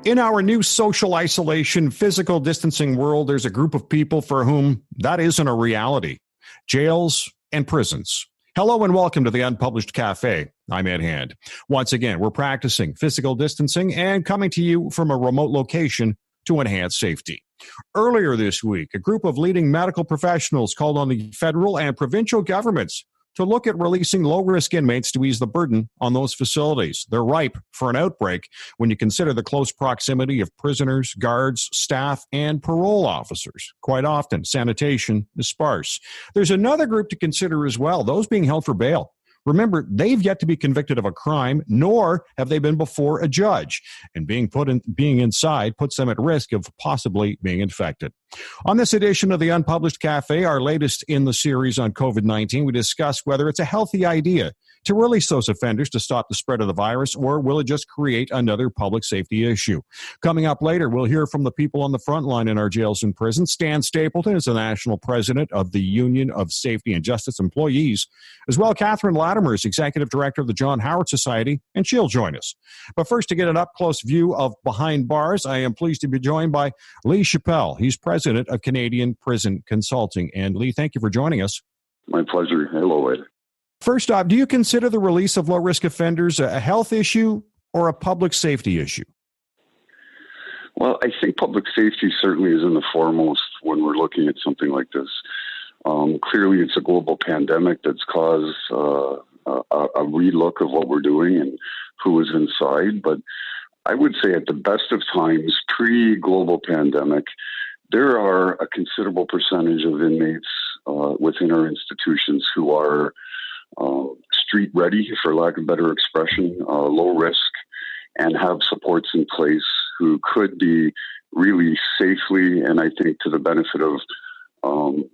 In our new social isolation, physical distancing world, there's a group of people for whom that isn't a reality. Jails and prisons. Hello and welcome to the Unpublished Cafe. I'm Ed Hand. Once again, we're practicing physical distancing and coming to you from a remote location to enhance safety. Earlier this week, a group of leading medical professionals called on the federal and provincial governments to look at releasing low-risk inmates to ease the burden on those facilities. They're ripe for an outbreak when you consider the close proximity of prisoners, guards, staff, and parole officers. Quite often, sanitation is sparse. There's another group to consider as well, those being held for bail. Remember, they've yet to be convicted of a crime, nor have they been before a judge. And being inside puts them at risk of possibly being infected. On this edition of the Unpublished Cafe, our latest in the series on COVID-19, we discuss whether it's a healthy idea to release those offenders to stop the spread of the virus, or will it just create another public safety issue? Coming up later, we'll hear from the people on the front line in our jails and prisons. Stan Stapleton is the national president of the Union of Safety and Justice Employees, as well Catherine Latimer is executive director of the John Howard Society, and she'll join us. But first, to get an up-close view of behind bars, I am pleased to be joined by Lee Chappelle. He's president of Canadian Prison Consulting. And Lee, thank you for joining us. My pleasure. Hello, Ed. First off, do you consider the release of low-risk offenders a health issue or a public safety issue? Well, I think public safety certainly is in the foremost when we're looking at something like this. Clearly, it's a global pandemic that's caused a relook of what we're doing and who is inside. But I would say at the best of times, pre-global pandemic, there are a considerable percentage of inmates within our institutions who are street ready, for lack of better expression, low risk, and have supports in place who could be really safely, and I think to the benefit of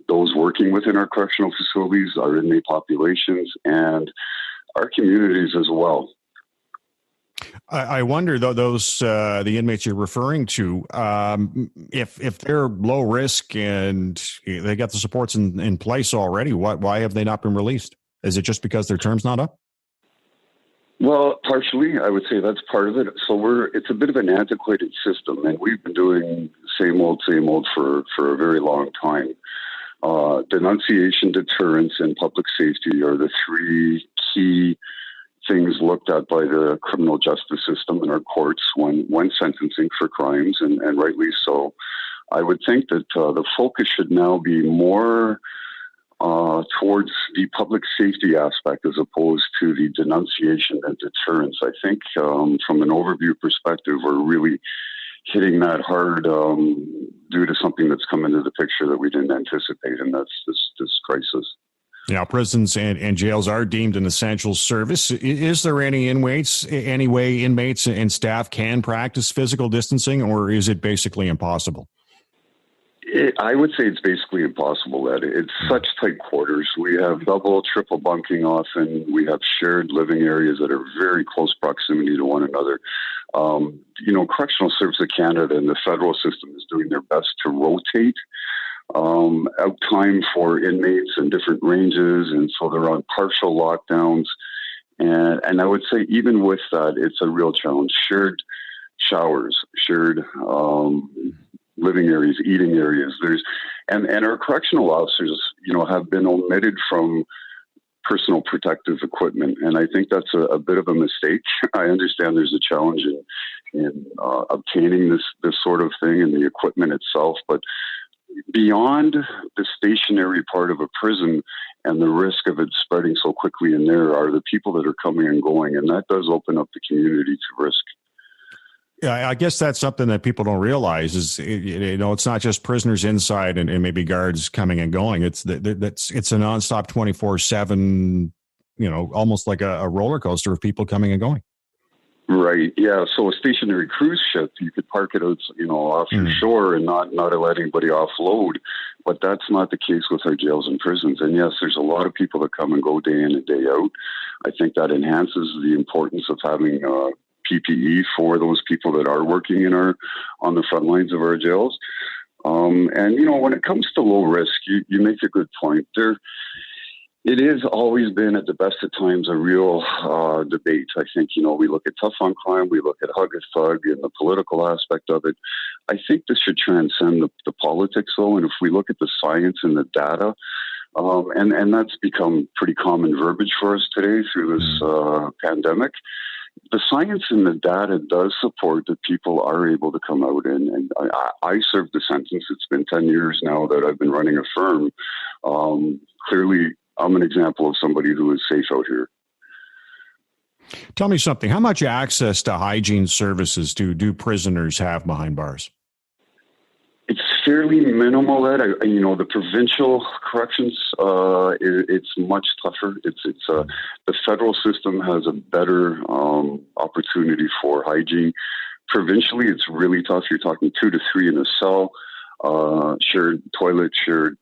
those working within our correctional facilities, our inmate populations, and our communities as well. I wonder, though, the inmates you're referring to, if they're low risk and they got the supports in place already, why have they not been released? Is it just because their term's not up? Well, partially, I would say that's part of it. So it's a bit of an antiquated system, and we've been doing same old for a very long time. Denunciation, deterrence, and public safety are the three key things looked at by the criminal justice system in our courts when sentencing for crimes, and rightly so. I would think that the focus should now be more towards the public safety aspect as opposed to the denunciation and deterrence. I think from an overview perspective, we're really hitting that hard due to something that's come into the picture that we didn't anticipate, and that's this crisis. Now, prisons and jails are deemed an essential service. Is there any way inmates and staff can practice physical distancing, or is it basically impossible? I would say it's basically impossible, Ed. It's such tight quarters. We have double, triple bunking often. We have shared living areas that are very close proximity to one another. Correctional Service of Canada and the federal system is doing their best to rotate out time for inmates in different ranges, and so they're on partial lockdowns. And I would say even with that, it's a real challenge. Shared showers, shared living areas, eating areas. And our correctional officers, have been omitted from personal protective equipment, and I think that's a bit of a mistake. I understand there's a challenge in obtaining this sort of thing and the equipment itself, but beyond the stationary part of a prison and the risk of it spreading so quickly in there are the people that are coming and going, and that does open up the community to risk. Yeah, I guess that's something that people don't realize is, it's not just prisoners inside and maybe guards coming and going. It's a nonstop 24/7, almost like a roller coaster of people coming and going. Right. Yeah. So a stationary cruise ship, you could park it out, off your shore and not let anybody offload. But that's not the case with our jails and prisons. And yes, there's a lot of people that come and go day in and day out. I think that enhances the importance of having PPE for those people that are working on the front lines of our jails. And when it comes to low risk, you make a good point. It has always been, at the best of times, a real debate. I think, we look at tough on crime, we look at hug a thug and the political aspect of it. I think this should transcend the politics, though. And if we look at the science and the data, and that's become pretty common verbiage for us today through this pandemic, the science and the data does support that people are able to come out. And I served the sentence. It's been 10 years now that I've been running a firm. Clearly, I'm an example of somebody who is safe out here. Tell me something. How much access to hygiene services do prisoners have behind bars? It's fairly minimal, Ed. The provincial corrections, it's much tougher. The federal system has a better opportunity for hygiene. Provincially, it's really tough. You're talking 2 to 3 in a cell, shared toilet, shared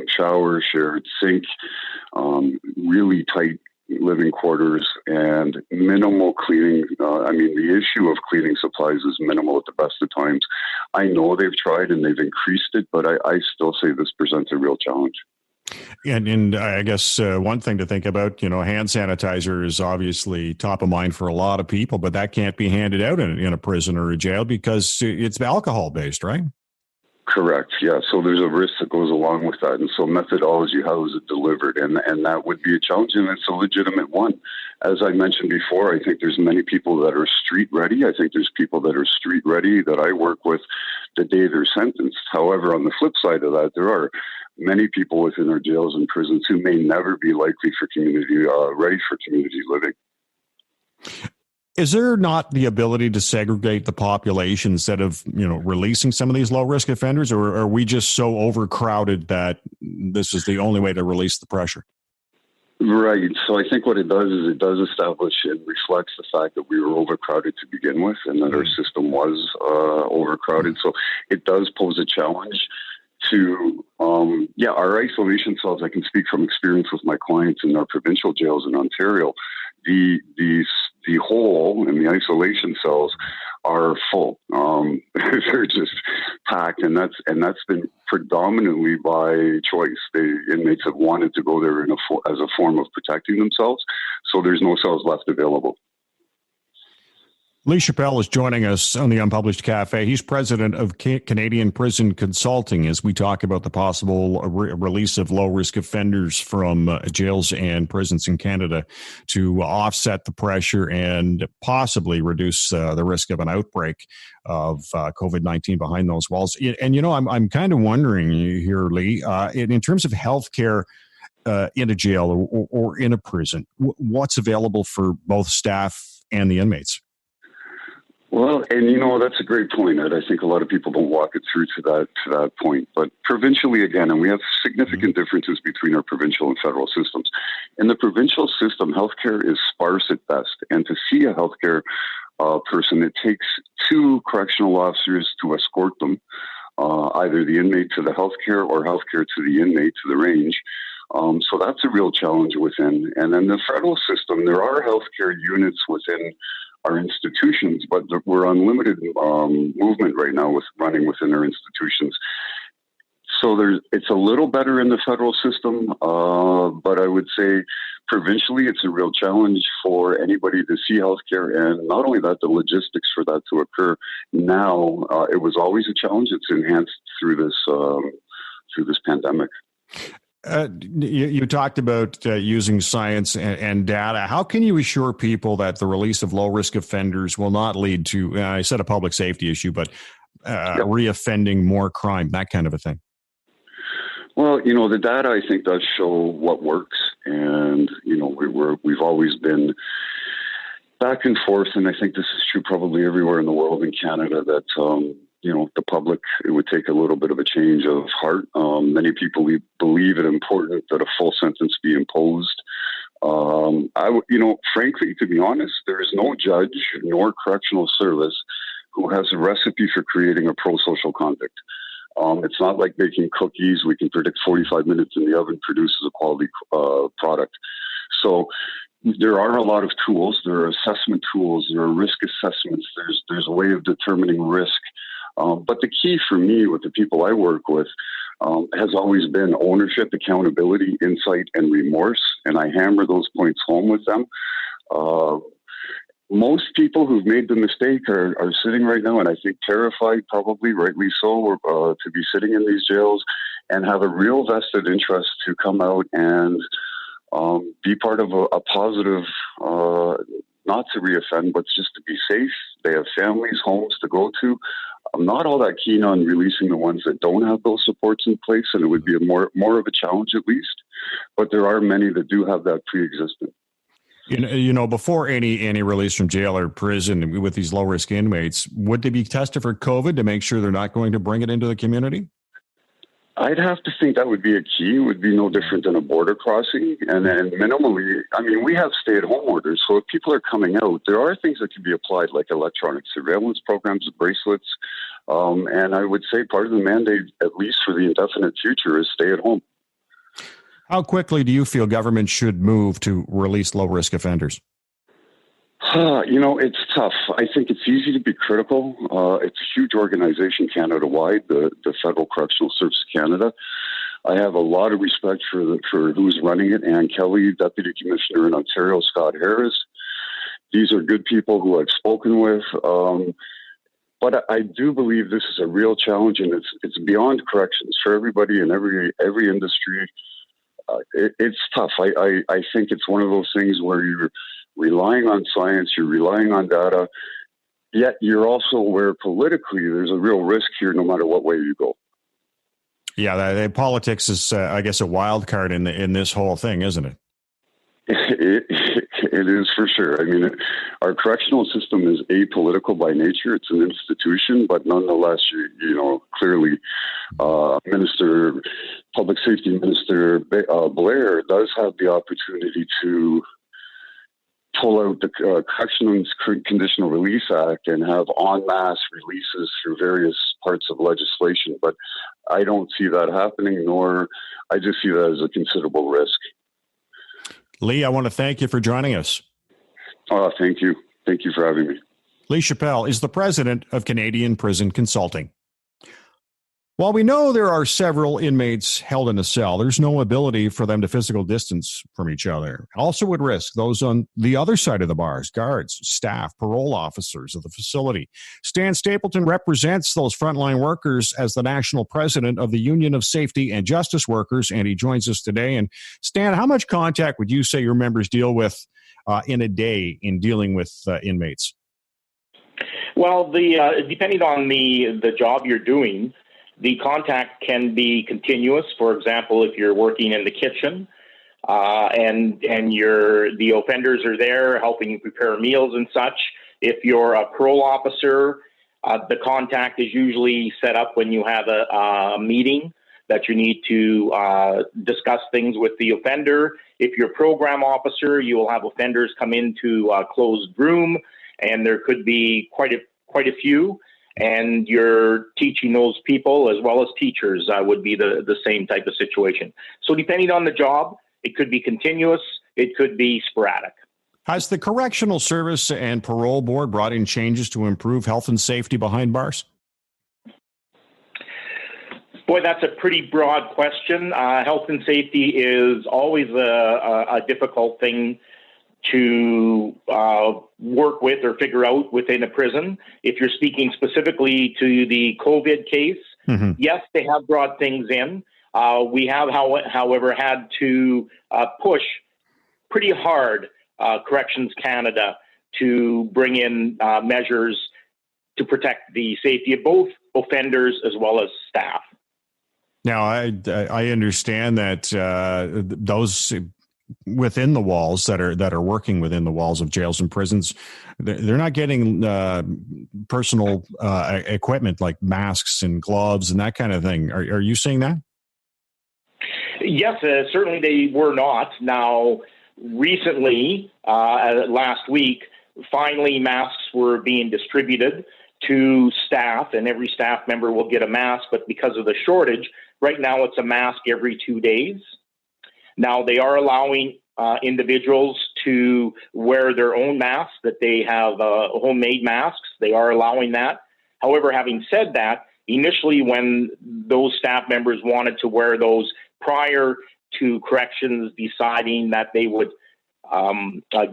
shower, shared sink, really tight living quarters, and minimal cleaning. The issue of cleaning supplies is minimal at the best of times. I know they've tried and they've increased it, but I still say this presents a real challenge. And I guess one thing to think about, hand sanitizer is obviously top of mind for a lot of people, but that can't be handed out in a prison or a jail because it's alcohol based, right? Correct. Yeah. So there's a risk that goes along with that. And so methodology, how is it delivered? And that would be a challenge, and it's a legitimate one. As I mentioned before, I think there's many people that are street ready. I think there's people that are street ready that I work with the day they're sentenced. However, on the flip side of that, there are many people within our jails and prisons who may never be likely for ready for community living. Is there not the ability to segregate the population instead of, releasing some of these low risk offenders, or are we just so overcrowded that this is the only way to release the pressure? Right. So I think what it does is it does establish and reflects the fact that we were overcrowded to begin with and that our system was overcrowded. So it does pose a challenge to, our isolation cells. I can speak from experience with my clients in our provincial jails in Ontario. The hole in the isolation cells are full. They're just packed, and that's been predominantly by choice. The inmates have wanted to go there as a form of protecting themselves, so there's no cells left available. Lee Chappelle is joining us on the Unpublished Cafe. He's president of Canadian Prison Consulting as we talk about the possible release of low-risk offenders from jails and prisons in Canada to offset the pressure and possibly reduce the risk of an outbreak of COVID-19 behind those walls. And, I'm kind of wondering here, Lee, in terms of healthcare in a jail or in a prison, what's available for both staff and the inmates? Well, and that's a great point, Ed. I think a lot of people don't walk it through to that point. But provincially, again, and we have significant differences between our provincial and federal systems. In the provincial system, healthcare is sparse at best. And to see a healthcare person, it takes 2 correctional officers to escort them, either the inmate to the healthcare or healthcare to the inmate to the range. So that's a real challenge within. And then the federal system, there are healthcare units within our institutions, but we're unlimited movement right now with running within our institutions. So it's a little better in the federal system, but I would say provincially it's a real challenge for anybody to see healthcare, and not only that, the logistics for that to occur now. It was always a challenge. It's enhanced through this pandemic. You talked about using science and data. How can you assure people that the release of low-risk offenders will not lead to, I said a public safety issue, but reoffending more crime, that kind of a thing? Well, the data, I think, does show what works. And, we've always been back and forth, and I think this is true probably everywhere in the world, in Canada, that the public, it would take a little bit of a change of heart. Many people believe it important that a full sentence be imposed. Frankly, to be honest, there is no judge nor correctional service who has a recipe for creating a pro-social convict. It's not like baking cookies. We can predict 45 minutes in the oven produces a quality product. So there are a lot of tools. There are assessment tools. There are risk assessments. There's a way of determining risk. But the key for me with the people I work with, has always been ownership, accountability, insight, and remorse. And I hammer those points home with them. Most people who've made the mistake are sitting right now, and I think terrified, probably rightly so, to be sitting in these jails and have a real vested interest to come out and be part of a positive, not to reoffend, but just to be safe. They have families, homes to go to. I'm not all that keen on releasing the ones that don't have those supports in place, and it would be more of a challenge at least. But there are many that do have that pre-existing. Before any release from jail or prison with these low-risk inmates, would they be tested for COVID to make sure they're not going to bring it into the community? I'd have to think that would be a key. It would be no different than a border crossing. And then minimally, we have stay-at-home orders. So if people are coming out, there are things that can be applied, like electronic surveillance programs, bracelets. And I would say part of the mandate, at least for the indefinite future, is stay at home. How quickly do you feel government should move to release low-risk offenders? It's tough. I think it's easy to be critical. It's a huge organization Canada-wide, the Federal Correctional Service of Canada. I have a lot of respect for who's running it, Ann Kelly, Deputy Commissioner in Ontario, Scott Harris. These are good people who I've spoken with. But I do believe this is a real challenge, and it's beyond corrections for everybody in every industry. It's tough. I think it's one of those things where you're relying on science, you're relying on data, yet you're also aware politically there's a real risk here no matter what way you go. Yeah, politics is, I guess, a wild card in this whole thing, isn't it? It is for sure. Our correctional system is apolitical by nature. It's an institution, but nonetheless, clearly, Public Safety Minister Blair does have the opportunity to pull out the Corrections Conditional Release Act and have en masse releases through various parts of legislation. But I don't see that happening, nor I just see that as a considerable risk. Lee, I want to thank you for joining us. Thank you. Thank you for having me. Lee Chappelle is the president of Canadian Prison Consulting. While we know there are several inmates held in a cell, there's no ability for them to physical distance from each other. Also would risk those on the other side of the bars, guards, staff, parole officers of the facility. Stan Stapleton represents those frontline workers as the national president of the Union of Safety and Justice Workers, and he joins us today. And Stan, how much contact would you say your members deal with in a day in dealing with inmates? Well, depending on the job you're doing, the contact can be continuous. For example, if you're working in the kitchen and the offenders are there helping you prepare meals and such. If you're a parole officer, the contact is usually set up when you have a meeting that you need to discuss things with the offender. If you're a program officer, you will have offenders come into a closed room, and there could be quite a few. And you're teaching those people as well as teachers would be the same type of situation. So depending on the job, it could be continuous, it could be sporadic. Has the Correctional Service and Parole Board brought in changes to improve health and safety behind bars? Boy, that's a pretty broad question. Health and safety is always a difficult thing to work with or figure out within a prison. If you're speaking specifically to the COVID case, yes, they have brought things in. We have, however, had to push pretty hard Corrections Canada to bring in measures to protect the safety of both offenders as well as staff. Now, I understand that those within the walls that are working within the walls of jails and prisons, they're not getting personal equipment like masks and gloves and that kind of thing. Are you seeing that? Yes, certainly they were not. Now, recently, last week, finally masks were being distributed to staff, and every staff member will get a mask, but because of the shortage, right now it's a mask every 2 days. Now, they are allowing individuals to wear their own masks, that they have homemade masks. They are allowing that. However, having said that, initially when those staff members wanted to wear those prior to corrections deciding that they would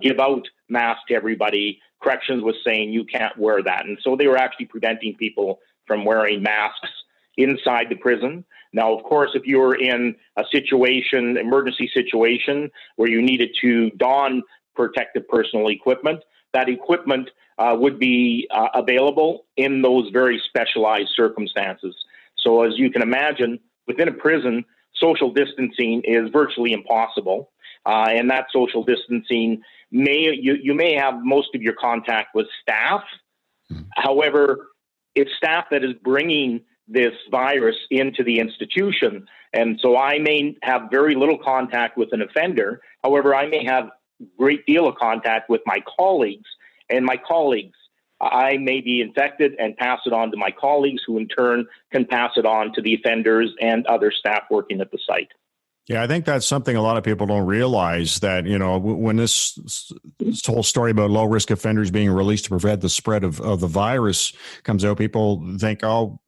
give out masks to everybody, corrections was saying you can't wear that. And so they were actually preventing people from wearing masks inside the prison. Now, of course, if you're in a situation, emergency situation, where you needed to don protective personal equipment, that equipment would be available in those very specialized circumstances. So as you can imagine, within a prison, social distancing is virtually impossible. And that social distancing you may have most of your contact with staff. However, it's staff that is bringing this virus into the institution. And so I may have very little contact with an offender. However, I may have a great deal of contact with my colleagues, and my colleagues, I may be infected and pass it on to my colleagues, who in turn can pass it on to the offenders and other staff working at the site. Yeah, I think that's something a lot of people don't realize, that, you know, when this whole story about low risk offenders being released to prevent the spread of the virus comes out, people think, oh,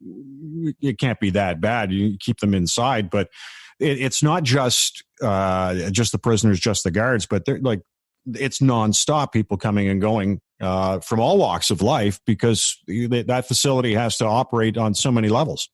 it can't be that bad. You keep them inside. But it's not just the prisoners, just the guards, but they're like, it's nonstop, people coming and going from all walks of life, because that facility has to operate on so many levels.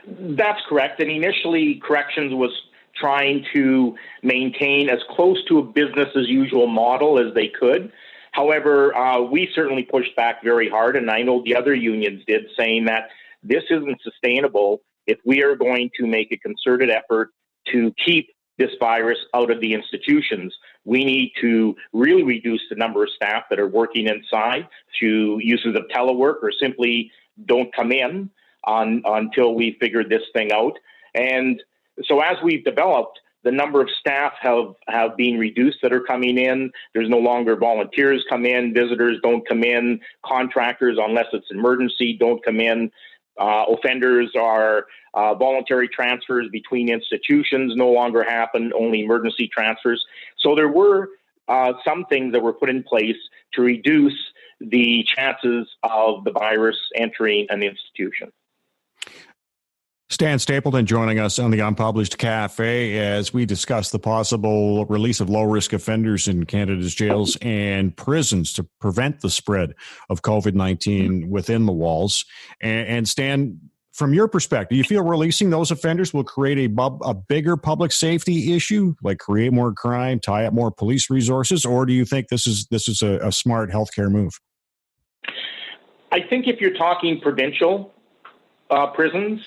That's correct. And initially, corrections was trying to maintain as close to a business as usual model as they could. However, we certainly pushed back very hard, and I know the other unions did, saying that this isn't sustainable if we are going to make a concerted effort to keep this virus out of the institutions. We need to really reduce the number of staff that are working inside through uses of telework, or simply don't come in until we figured this thing out. And so as we've developed, the number of staff have been reduced that are coming in. There's no longer volunteers come in, visitors don't come in, contractors, unless it's an emergency, don't come in. Offenders are voluntary transfers between institutions no longer happen, only emergency transfers. So there were some things that were put in place to reduce the chances of the virus entering an institution. Stan Stapleton joining us on the Unpublished Cafe as we discuss the possible release of low-risk offenders in Canada's jails and prisons to prevent the spread of COVID-19 within the walls. And Stan, from your perspective, do you feel releasing those offenders will create a bigger public safety issue, like create more crime, tie up more police resources, or do you think this is a smart healthcare move? I think if you're talking provincial prisons,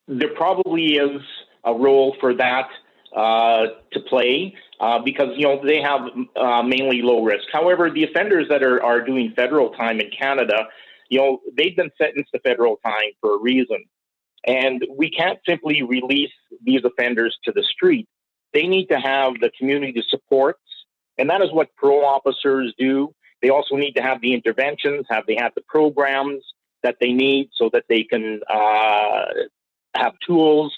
there probably is a role for that to play because, you know, they have mainly low risk. However, the offenders that are doing federal time in Canada, you know, they've been sentenced to federal time for a reason. And we can't simply release these offenders to the street. They need to have the community supports, and that is what parole officers do. They also need to have the interventions, they have the programs that they need so that they can have tools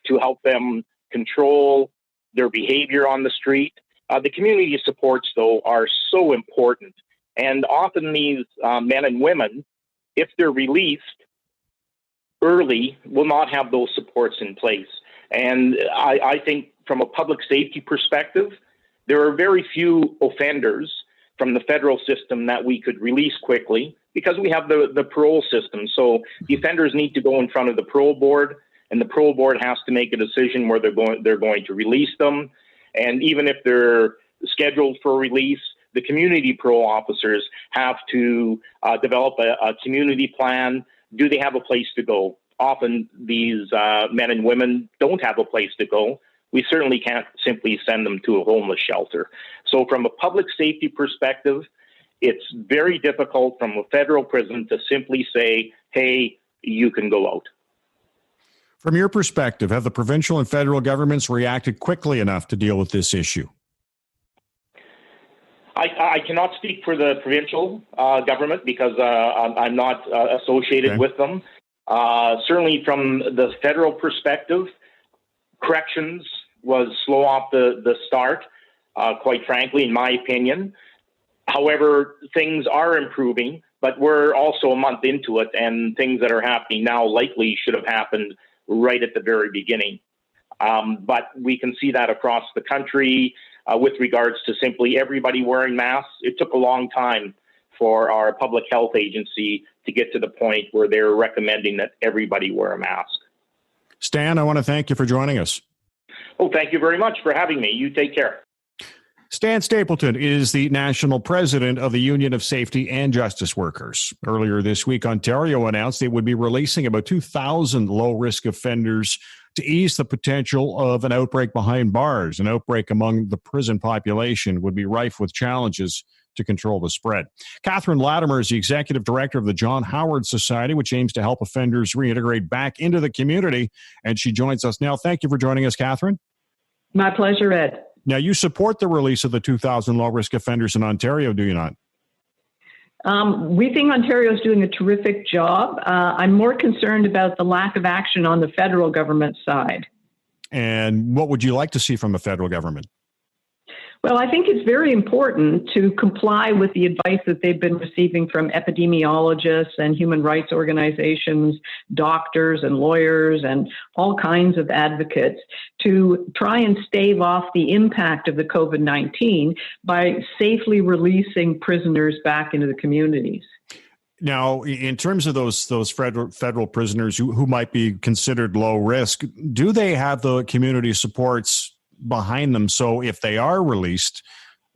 to help them control their behavior on the street. The community supports, though, are so important. And often these men and women, if they're released early, will not have those supports in place. And I think from a public safety perspective, there are very few offenders from the federal system that we could release quickly, because we have the parole system. So the offenders need to go in front of the parole board, and the parole board has to make a decision where they're going to release them. And even if they're scheduled for release, the community parole officers have to develop a community plan. Do they have a place to go? Often these men and women don't have a place to go. We certainly can't simply send them to a homeless shelter. So from a public safety perspective, it's very difficult from a federal prison to simply say, hey, you can go out. From your perspective, have the provincial and federal governments reacted quickly enough to deal with this issue? I cannot speak for the provincial government because I'm not associated with them. Certainly from the federal perspective, corrections was slow off the start, quite frankly, in my opinion. However, things are improving. But we're also a month into it, and things that are happening now likely should have happened right at the very beginning. But we can see that across the country with regards to simply everybody wearing masks. It took a long time for our public health agency to get to the point where they're recommending that everybody wear a mask. Stan, I want to thank you for joining us. Oh, thank you very much for having me. You take care. Stan Stapleton is the national president of the Union of Safety and Justice Workers. Earlier this week, Ontario announced it would be releasing about 2,000 low-risk offenders to ease the potential of an outbreak behind bars. An outbreak among the prison population would be rife with challenges to control the spread. Catherine Latimer is the executive director of the John Howard Society, which aims to help offenders reintegrate back into the community. And she joins us now. Thank you for joining us, Catherine. My pleasure, Ed. Now, you support the release of the 2,000 low-risk offenders in Ontario, do you not? We think Ontario is doing a terrific job. I'm more concerned about the lack of action on the federal government side. And what would you like to see from the federal government? Well, I think it's very important to comply with the advice that they've been receiving from epidemiologists and human rights organizations, doctors and lawyers and all kinds of advocates to try and stave off the impact of the COVID-19 by safely releasing prisoners back into the communities. Now, in terms of those federal prisoners who might be considered low risk, do they have the community supports behind them, so if they are released,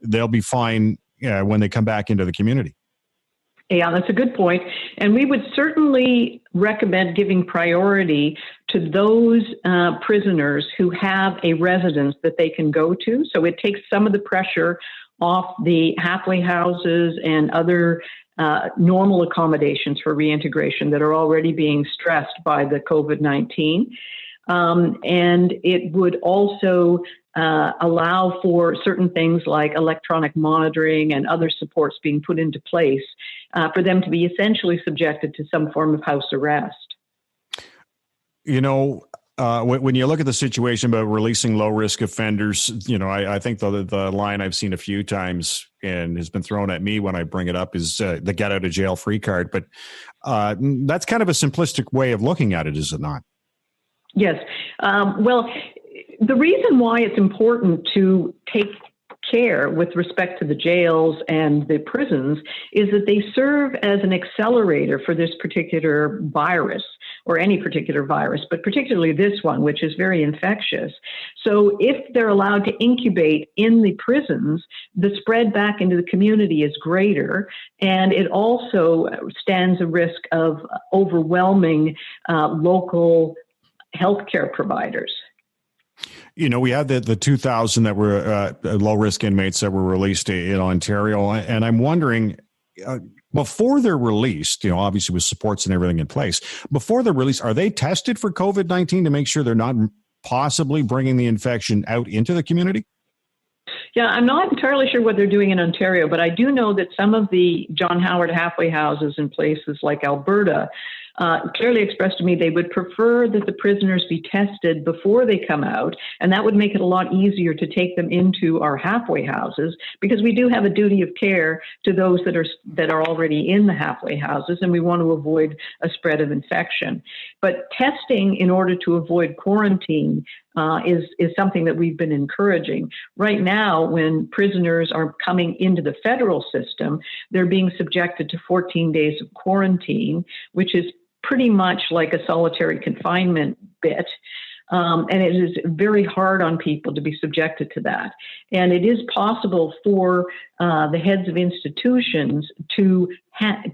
they'll be fine when they come back into the community? Yeah, that's a good point. And we would certainly recommend giving priority to those prisoners who have a residence that they can go to. So it takes some of the pressure off the halfway houses and other normal accommodations for reintegration that are already being stressed by the COVID-19. And it would also allow for certain things like electronic monitoring and other supports being put into place for them to be essentially subjected to some form of house arrest. You know, when you look at the situation about releasing low-risk offenders, you know, I think the line I've seen a few times and has been thrown at me when I bring it up is the get-out-of-jail-free card. But that's kind of a simplistic way of looking at it, is it not? Yes. Well, the reason why it's important to take care with respect to the jails and the prisons is that they serve as an accelerator for this particular virus, or any particular virus, but particularly this one, which is very infectious. So if they're allowed to incubate in the prisons, the spread back into the community is greater, and it also stands a risk of overwhelming local healthcare providers. You know, we had the 2,000 that were low-risk inmates that were released in Ontario, and I'm wondering, before they're released, you know, obviously with supports and everything in place, before they're released, are they tested for COVID-19 to make sure they're not possibly bringing the infection out into the community? Yeah, I'm not entirely sure what they're doing in Ontario, but I do know that some of the John Howard halfway houses in places like Alberta clearly expressed to me they would prefer that the prisoners be tested before they come out, and that would make it a lot easier to take them into our halfway houses, because we do have a duty of care to those that are already in the halfway houses, and we want to avoid a spread of infection. But testing in order to avoid quarantine is something that we've been encouraging. Right now, when prisoners are coming into the federal system, they're being subjected to 14 days of quarantine, which is pretty much like a solitary confinement bit. And it is very hard on people to be subjected to that. And it is possible for the heads of institutions to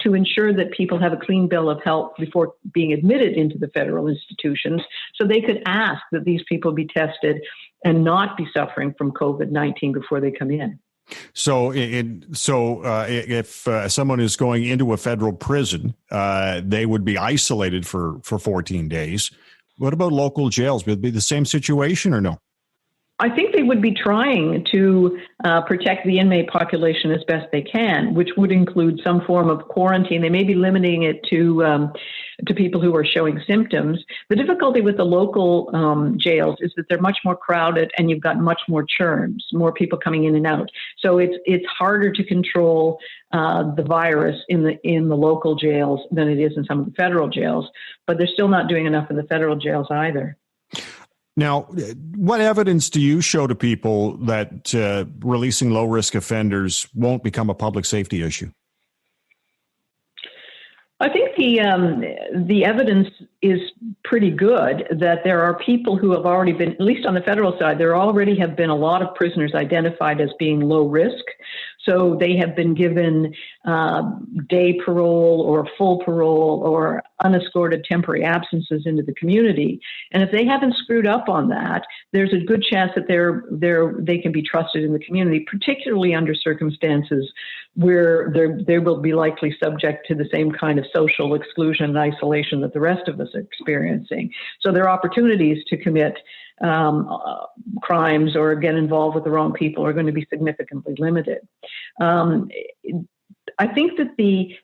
ensure that people have a clean bill of health before being admitted into the federal institutions. So they could ask that these people be tested and not be suffering from COVID-19 before they come in. So, if someone is going into a federal prison, they would be isolated for 14 days. What about local jails? Would it be the same situation or no? I think they would be trying to protect the inmate population as best they can, which would include some form of quarantine. They may be limiting it to people who are showing symptoms. The difficulty with the local jails is that they're much more crowded and you've got much more churns, more people coming in and out. So it's harder to control the virus in the local jails than it is in some of the federal jails. But they're still not doing enough in the federal jails either. Now, what evidence do you show to people that releasing low-risk offenders won't become a public safety issue? I think the evidence is pretty good that there are people who have already been, at least on the federal side, there already have been a lot of prisoners identified as being low risk. So they have been given day parole or full parole or unescorted temporary absences into the community. And if they haven't screwed up on that, there's a good chance that they can be trusted in the community, particularly under circumstances where they will be likely subject to the same kind of social exclusion and isolation that the rest of us are experiencing. So there are opportunities to commit crimes or get involved with the wrong people are going to be significantly limited. I think that the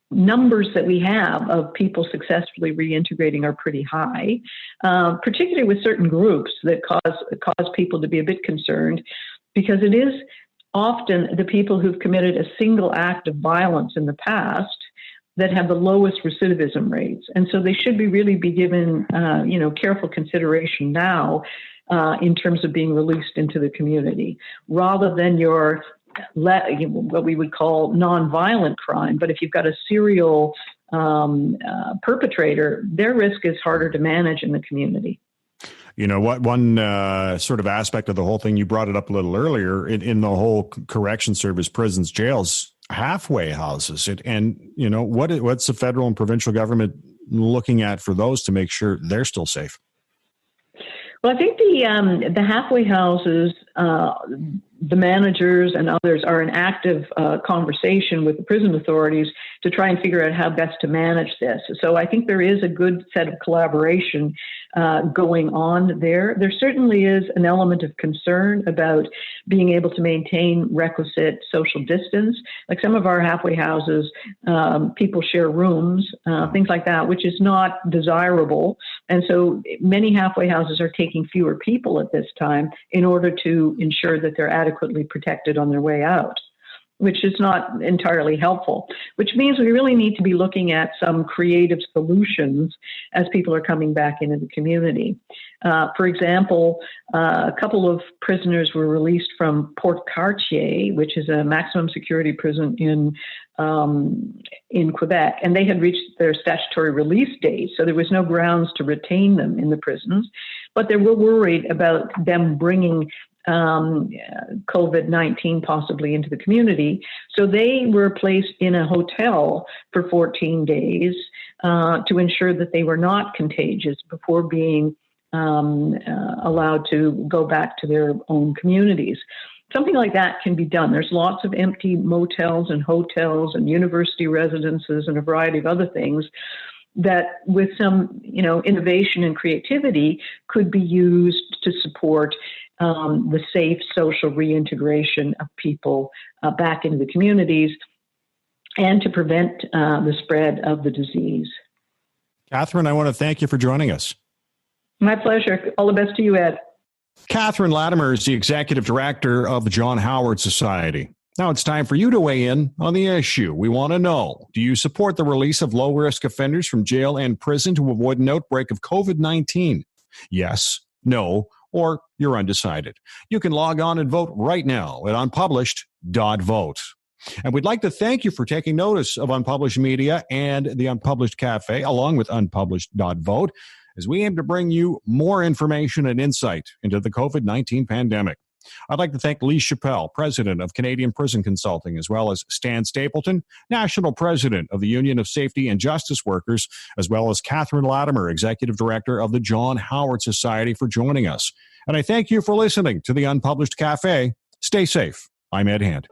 numbers that we have of people successfully reintegrating are pretty high, particularly with certain groups that cause people to be a bit concerned, because it is often the people who've committed a single act of violence in the past that have the lowest recidivism rates. And so they should really be given, careful consideration now in terms of being released into the community, rather than what we would call nonviolent crime. But if you've got a serial perpetrator, their risk is harder to manage in the community. You know what? One sort of aspect of the whole thing, you brought it up a little earlier, in the whole correction service, prisons, jails, halfway houses. What's the federal and provincial government looking at for those to make sure they're still safe? Well, I think the halfway houses, the managers and others are in active conversation with the prison authorities to try and figure out how best to manage this. So I think there is a good set of collaboration going on there. There certainly is an element of concern about being able to maintain requisite social distance. Like some of our halfway houses, people share rooms, things like that, which is not desirable. And so many halfway houses are taking fewer people at this time in order to ensure that they're adequately protected on their way out, which is not entirely helpful, which means we really need to be looking at some creative solutions as people are coming back into the community. For example, a couple of prisoners were released from Port Cartier, which is a maximum security prison in Quebec, and they had reached their statutory release date, so there was no grounds to retain them in the prisons, but they were worried about them bringing COVID-19 possibly into the community. So they were placed in a hotel for 14 days to ensure that they were not contagious before being allowed to go back to their own communities. Something like that can be done. There's lots of empty motels and hotels and university residences and a variety of other things that with some, innovation and creativity could be used to support the safe social reintegration of people back into the communities and to prevent the spread of the disease. Catherine, I want to thank you for joining us. My pleasure. All the best to you, Ed. Catherine Latimer is the executive director of the John Howard Society. Now it's time for you to weigh in on the issue. We want to know, do you support the release of low-risk offenders from jail and prison to avoid an outbreak of COVID-19? Yes, no, or you're undecided. You can log on and vote right now at unpublished.vote. And we'd like to thank you for taking notice of Unpublished Media and the Unpublished Cafe, along with unpublished.vote, as we aim to bring you more information and insight into the COVID-19 pandemic. I'd like to thank Lee Chappelle, president of Canadian Prison Consulting, as well as Stan Stapleton, national president of the Union of Safety and Justice Workers, as well as Catherine Latimer, executive director of the John Howard Society, for joining us. And I thank you for listening to the Unpublished Cafe. Stay safe. I'm Ed Hand.